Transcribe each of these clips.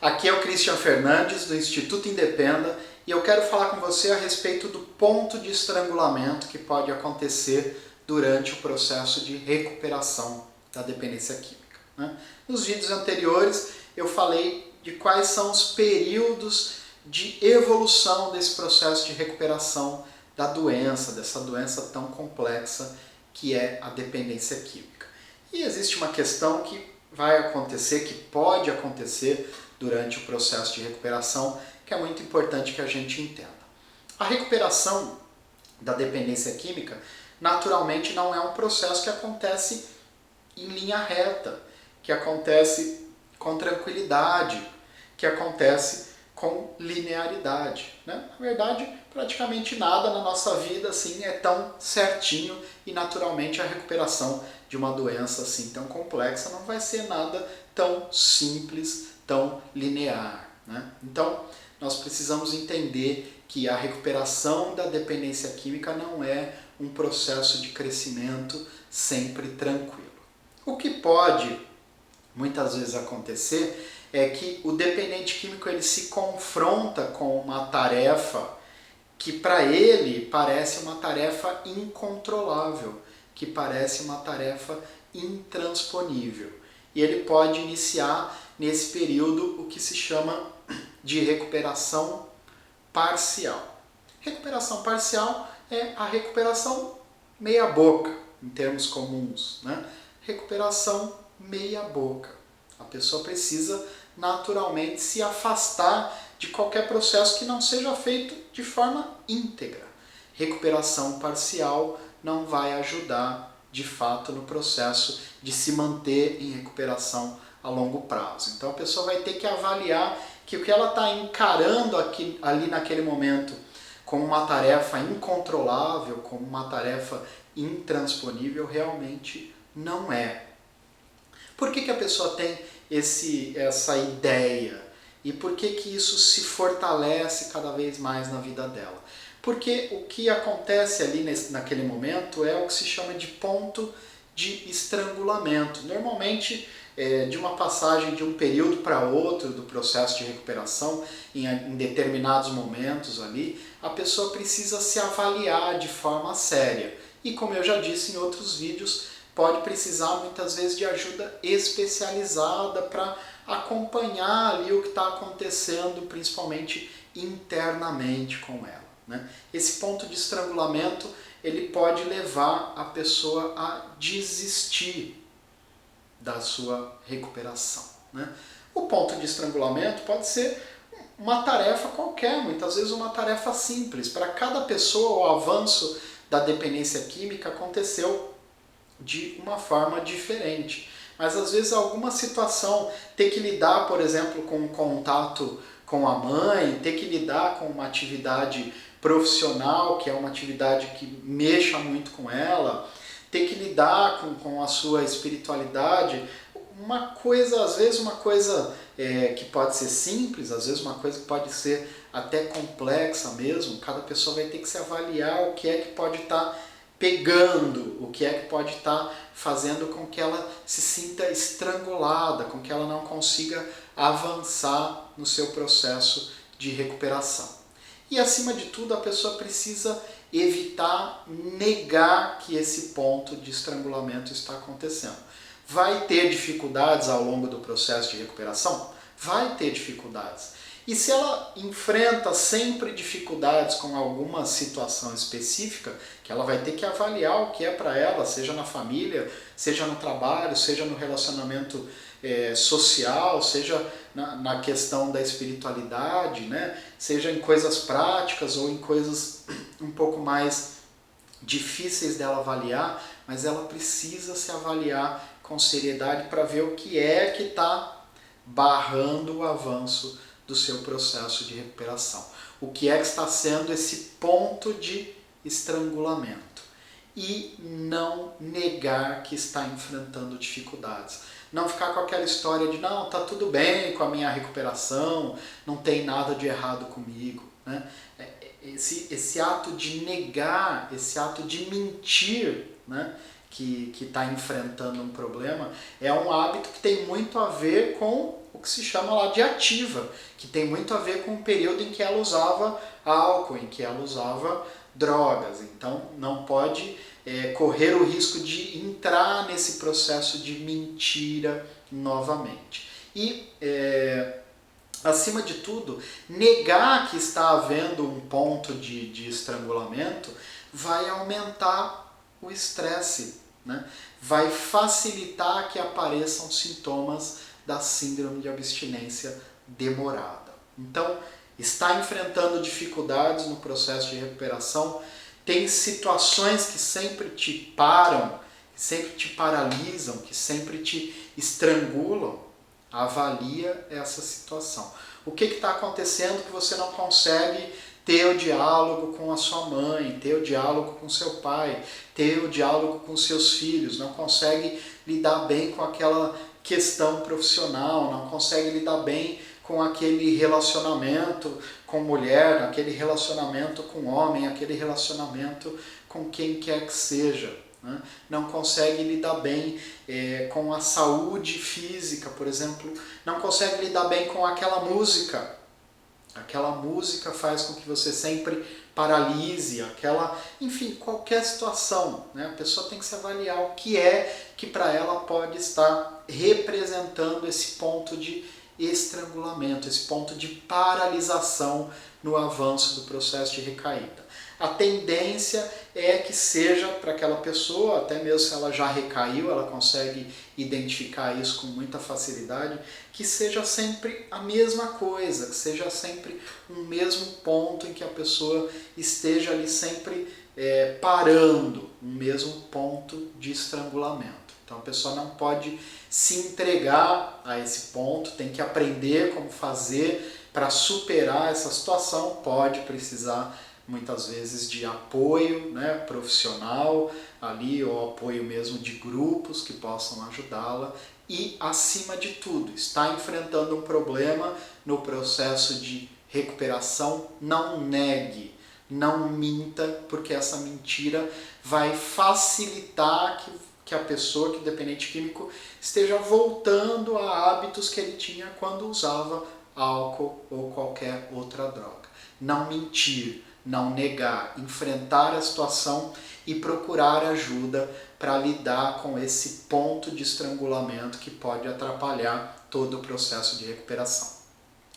Aqui é o Christian Fernandes do Instituto Independa e eu quero falar com você a respeito do ponto de estrangulamento que pode acontecer durante o processo de recuperação da dependência química, né? Nos vídeos anteriores eu falei de quais são os períodos de evolução desse processo de recuperação da doença, dessa doença tão complexa que é a dependência química. E existe uma questão que vai acontecer, que pode acontecer durante o processo de recuperação, que é muito importante que a gente entenda. A recuperação da dependência química, naturalmente, não é um processo que acontece em linha reta, que acontece com tranquilidade, que acontece com linearidade, né? Na verdade, praticamente nada na nossa vida assim é tão certinho e naturalmente a recuperação de uma doença assim tão complexa não vai ser nada tão simples, tão linear, né? Então, nós precisamos entender que a recuperação da dependência química não é um processo de crescimento sempre tranquilo. O que pode muitas vezes acontecer é que o dependente químico ele se confronta com uma tarefa que para ele parece uma tarefa incontrolável, que parece uma tarefa intransponível. E ele pode iniciar nesse período o que se chama de recuperação parcial. Recuperação parcial é a recuperação meia boca, em termos comuns, né? Recuperação meia boca. A pessoa precisa naturalmente se afastar de qualquer processo que não seja feito de forma íntegra. Recuperação parcial não vai ajudar de fato no processo de se manter em recuperação a longo prazo. Então a pessoa vai ter que avaliar que o que ela está encarando ali naquele momento como uma tarefa incontrolável, como uma tarefa intransponível, realmente não é. Por que a pessoa tem essa ideia? E por que isso se fortalece cada vez mais na vida dela? Porque o que acontece ali naquele momento é o que se chama de ponto de estrangulamento. Normalmente, de uma passagem de um período para outro do processo de recuperação, em determinados momentos ali, a pessoa precisa se avaliar de forma séria. E como eu já disse em outros vídeos, pode precisar muitas vezes de ajuda especializada para acompanhar ali o que está acontecendo, principalmente internamente com ela, né? Esse ponto de estrangulamento ele pode levar a pessoa a desistir da sua recuperação, né? O ponto de estrangulamento pode ser uma tarefa qualquer, muitas vezes uma tarefa simples. Para cada pessoa o avanço da dependência química aconteceu de uma forma diferente. Mas às vezes alguma situação, ter que lidar, por exemplo, com um contato com a mãe, ter que lidar com uma atividade profissional, que é uma atividade que mexa muito com ela, ter que lidar com a sua espiritualidade, uma coisa, às vezes uma coisa que pode ser simples, às vezes uma coisa que pode ser até complexa mesmo, cada pessoa vai ter que se avaliar o que é que pode estar pegando, o que é que pode estar fazendo com que ela se sinta estrangulada, com que ela não consiga avançar no seu processo de recuperação. E acima de tudo, a pessoa precisa evitar negar que esse ponto de estrangulamento está acontecendo. Vai ter dificuldades ao longo do processo de recuperação? Vai ter dificuldades. E se ela enfrenta sempre dificuldades com alguma situação específica, que ela vai ter que avaliar o que é para ela, seja na família, seja no trabalho, seja no relacionamento social, seja na questão da espiritualidade, né? Seja em coisas práticas ou em coisas um pouco mais difíceis dela avaliar, mas ela precisa se avaliar com seriedade para ver o que é que está barrando o avanço do seu processo de recuperação. O que é que está sendo esse ponto de estrangulamento? E não negar que está enfrentando dificuldades. Não ficar com aquela história de não, está tudo bem com a minha recuperação, não tem nada de errado comigo, né? Esse ato de negar, esse ato de mentir, né, que está enfrentando um problema, é um hábito que tem muito a ver com o que se chama lá de ativa, que tem muito a ver com o período em que ela usava álcool, em que ela usava drogas. Então não pode correr o risco de entrar nesse processo de mentira novamente. E acima de tudo, negar que está havendo um ponto de estrangulamento vai aumentar o estresse, né? Vai facilitar que apareçam sintomas da síndrome de abstinência demorada. Então, está enfrentando dificuldades no processo de recuperação, tem situações que sempre te param, que sempre te paralisam, que sempre te estrangulam. Avalia essa situação. O que está acontecendo que você não consegue ter o diálogo com a sua mãe, ter o diálogo com seu pai, ter o diálogo com seus filhos, não consegue lidar bem com aquela questão profissional, não consegue lidar bem com aquele relacionamento com mulher, aquele relacionamento com homem, aquele relacionamento com quem quer que seja. Não consegue lidar bem com a saúde física, por exemplo, não consegue lidar bem com aquela música. Aquela música faz com que você sempre paralise, enfim, qualquer situação. Né? A pessoa tem que se avaliar o que que para ela pode estar representando esse ponto de estrangulamento, esse ponto de paralisação no avanço do processo de recaída. A tendência é que seja para aquela pessoa, até mesmo se ela já recaiu, ela consegue identificar isso com muita facilidade, que seja sempre a mesma coisa, que seja sempre um mesmo ponto em que a pessoa esteja ali sempre parando, um mesmo ponto de estrangulamento. Então a pessoa não pode se entregar a esse ponto, tem que aprender como fazer para superar essa situação, pode precisar muitas vezes de apoio, né, profissional ali, ou apoio mesmo de grupos que possam ajudá-la e, acima de tudo, está enfrentando um problema no processo de recuperação, não negue, não minta, porque essa mentira vai facilitar que a pessoa, que é dependente químico, esteja voltando a hábitos que ele tinha quando usava álcool ou qualquer outra droga. Não mentir, não negar, enfrentar a situação e procurar ajuda para lidar com esse ponto de estrangulamento que pode atrapalhar todo o processo de recuperação.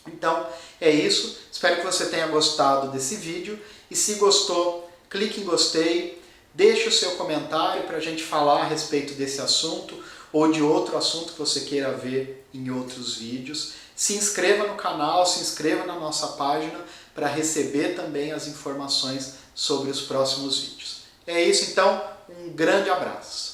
Então é isso, espero que você tenha gostado desse vídeo e se gostou, clique em gostei, deixe o seu comentário para a gente falar a respeito desse assunto ou de outro assunto que você queira ver em outros vídeos. Se inscreva no canal, se inscreva na nossa página para receber também as informações sobre os próximos vídeos. É isso então, um grande abraço.